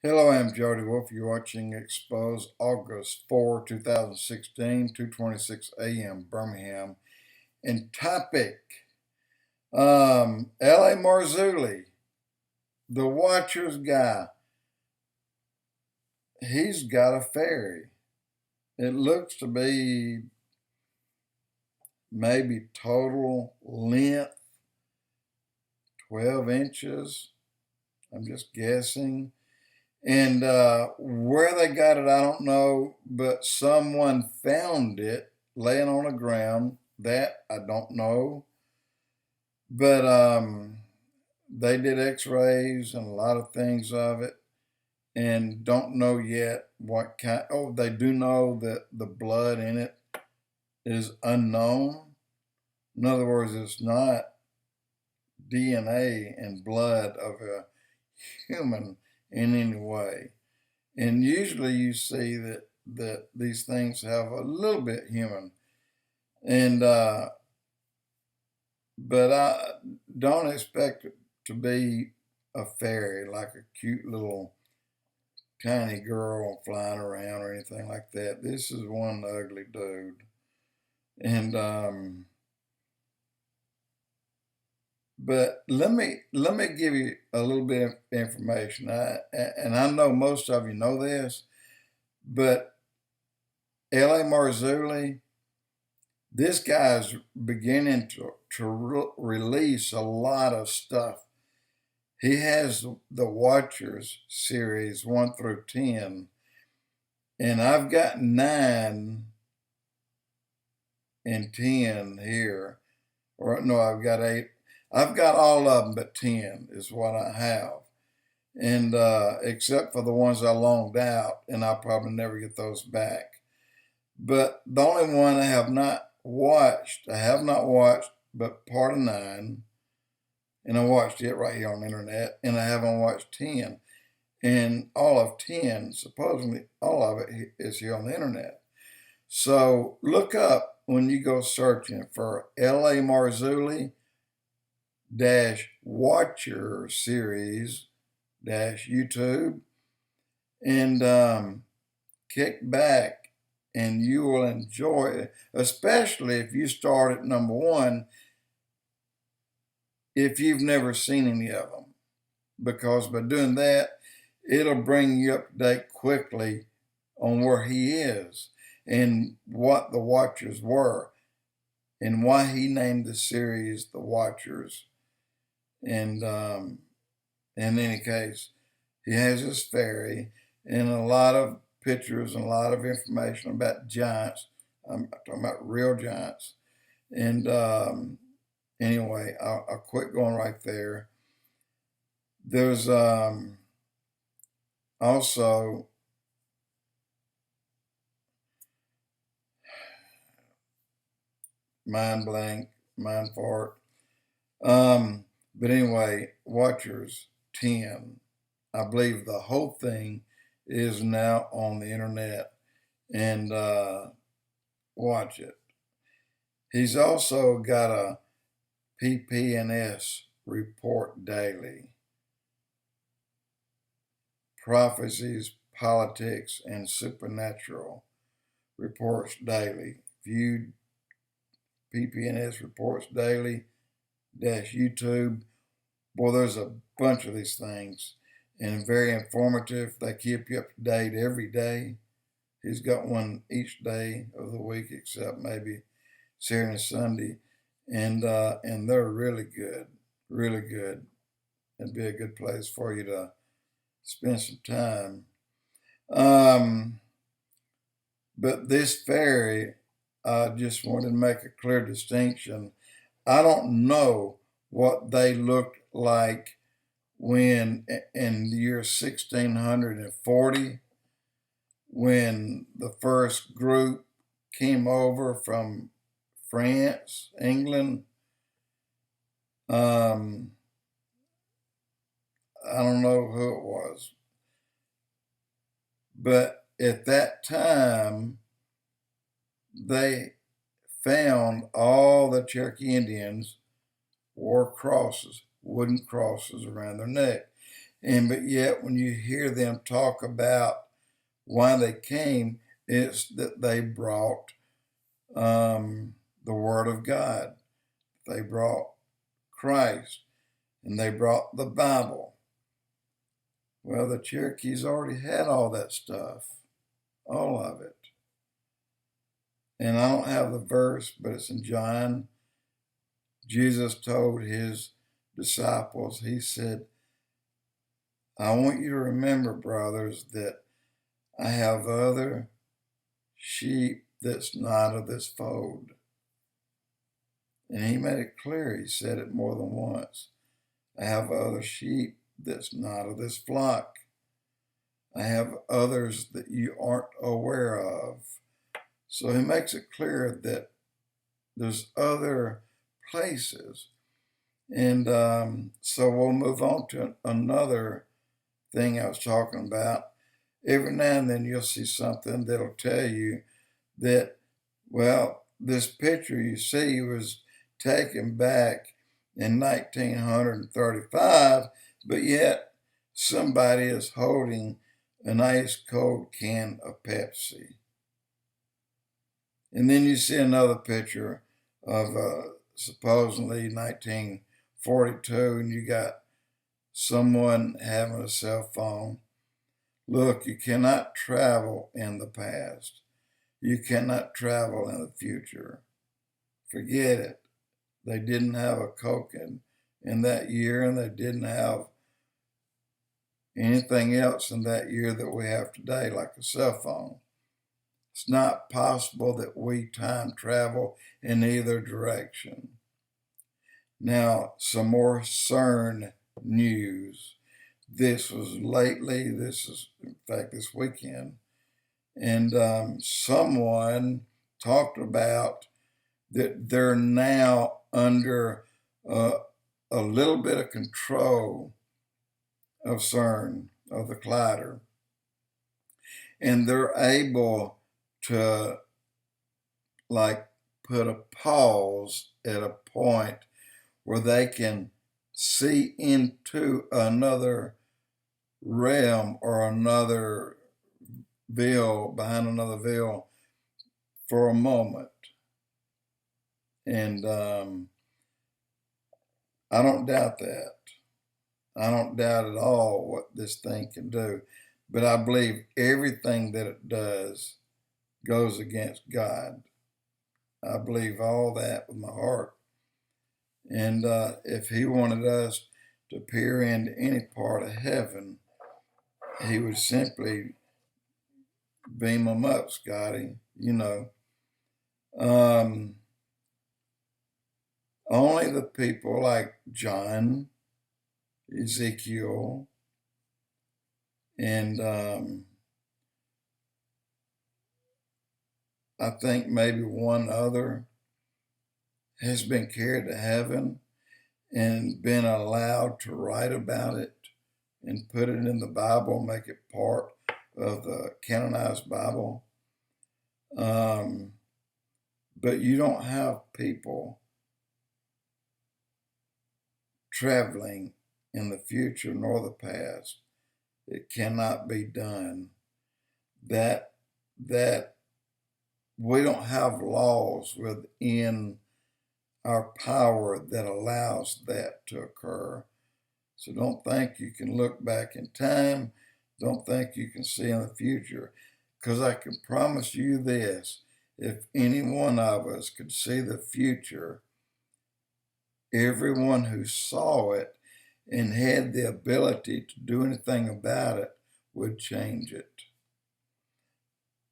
Hello, I'm Jody Wolf. You're watching Expoz, August 4, 2016, 2:26 a.m. Birmingham. And topic, L.A. Marzulli, the Watchers guy. He's got a ferry. It looks to be maybe total length 12 inches. I'm just guessing. And where they got it, I don't know, but someone found it laying on the ground. That I don't know. But they did x-rays and a lot of things of it and don't know yet what kind. Oh, they do know that the blood in it is unknown. In other words, it's not DNA and blood of a human in any way. And usually you see that these things have a little bit human. And but I don't expect it to be a fairy, like a cute little tiny girl flying around or anything like that. This is one ugly dude. And but let me give you a little bit of information. And I know most of you know this, but L.A. Marzulli, this guy's beginning to release a lot of stuff. He has the Watchers series 1 through 10, and I've got 9 and 10 here. Or no, I've got 8. I've got all of them but 10 is what I have. And except for the ones I loaned out, and I'll probably never get those back. But the only one I have not watched but part of 9, and I watched it right here on the internet, and I haven't watched 10. And all of 10, supposedly all of it is here on the internet. So look up when you go searching for L.A. Marzulli Watcher series YouTube, and kick back and you will enjoy it, especially if you start at number 1 if you've never seen any of them, because by doing that, it'll bring you up to date quickly on where he is and what the Watchers were and why he named the series The Watchers. And in any case, he has his ferry and a lot of pictures and a lot of information about giants. I'm talking about real giants. And anyway, I'll quit going right there. There's also mind blank, mind fart. But anyway, Watchers 10. I believe the whole thing is now on the internet, and watch it. He's also got a PP&S report daily. Prophecies, politics, and supernatural reports daily. Viewed PP&S reports daily YouTube. Boy, there's a bunch of these things, and very informative. They keep you up to date every day. He's got one each day of the week except maybe Saturday and Sunday, and they're really good, really good. It'd be a good place for you to spend some time. But this ferry, I just wanted to make a clear distinction. I don't know what they looked like when in the year 1640, when the first group came over from France, England. I don't know who it was, but at that time, they found all the Cherokee Indians wore crosses, wooden crosses around their neck. But yet when you hear them talk about why they came, it's that they brought the Word of God. They brought Christ, and they brought the Bible. Well, the Cherokees already had all that stuff, all of it. And I don't have the verse, but it's in John. Jesus told his disciples, he said, I want you to remember, brothers, that I have other sheep that's not of this fold. And he made it clear. He said it more than once. I have other sheep that's not of this flock. I have others that you aren't aware of. So he makes it clear that there's other places. And so we'll move on to another thing I was talking about. Every now and then you'll see something that'll tell you that, well, this picture you see was taken back in 1935, but yet somebody is holding an ice cold can of Pepsi. And then you see another picture of supposedly 1942, and you got someone having a cell phone. Look, you cannot travel in the past. You cannot travel in the future. Forget it. They didn't have a Coke in that year, and they didn't have anything else in that year that we have today, like a cell phone. It's not possible that we time travel in either direction. Now, some more CERN news. This was lately, this is, in fact, this weekend, and someone talked about that they're now under a little bit of control of CERN, of the collider, and they're able to like put a pause at a point where they can see into another realm or another veil, behind another veil for a moment. And I don't doubt that. I don't doubt at all what this thing can do. But I believe everything that it does goes against God. I believe all that with my heart. And if he wanted us to peer into any part of heaven, he would simply beam them up, Scotty, you know. Only the people like John, Ezekiel, and I think maybe one other has been carried to heaven and been allowed to write about it and put it in the Bible, make it part of the canonized Bible. But you don't have people traveling in the future nor the past. It cannot be done. That we don't have laws within our power that allows that to occur. So don't think you can look back in time. Don't think you can see in the future. Because I can promise you this, if any one of us could see the future, everyone who saw it and had the ability to do anything about it would change it.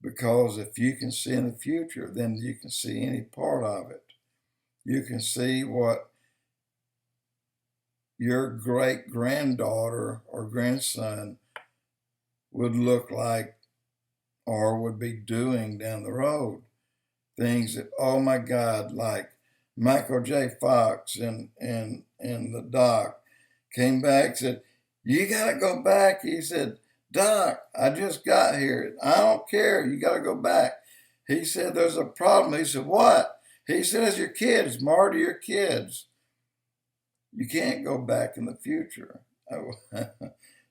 Because if you can see in the future, then you can see any part of it. You can see what your great-granddaughter or grandson would look like or would be doing down the road. Things that, oh my God, like Michael J. Fox and the doc came back and said, you got to go back. He said, Doc, I just got here. I don't care. You got to go back. He said, there's a problem. He said, what? He said, it's your kids. Marty, your kids. You can't go back in the future.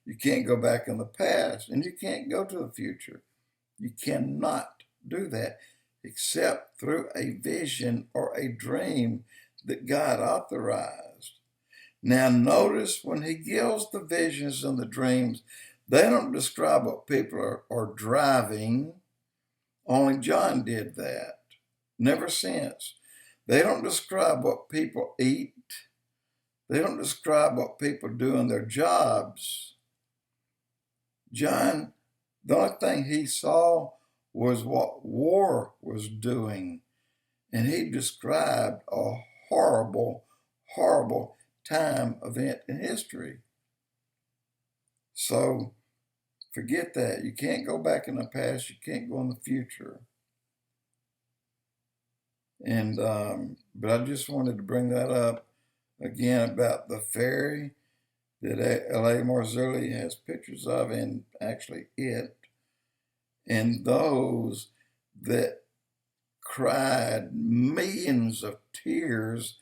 You can't go back in the past, and you can't go to the future. You cannot do that except through a vision or a dream that God authorized. Now notice when he gives the visions and the dreams, they don't describe what people are driving. Only John did that. Never since. They don't describe what people eat. They don't describe what people do in their jobs. John, the only thing he saw was what war was doing. And he described a horrible, horrible time event in history. So forget that. You can't go back in the past. You can't go in the future. And but I just wanted to bring that up again about the fairy that L.A. Marzulli has pictures of, and actually it, and those that cried millions of tears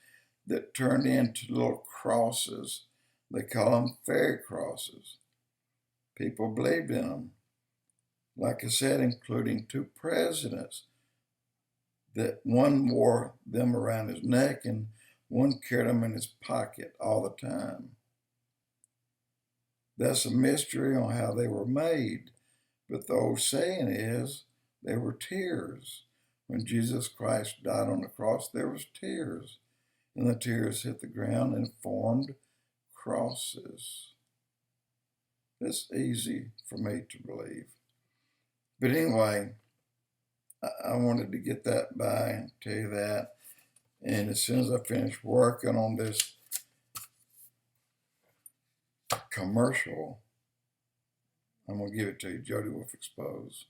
that turned into little crosses. They call them fairy crosses. People believed in them. Like I said, including 2 presidents, that one wore them around his neck and one carried them in his pocket all the time. That's a mystery on how they were made. But the old saying is, they were tears. When Jesus Christ died on the cross, there was tears. And the tears hit the ground and formed crosses. It's easy for me to believe. But anyway, I wanted to get that by and tell you that. And as soon as I finish working on this commercial, I'm going to give it to you, Jody with Expoz.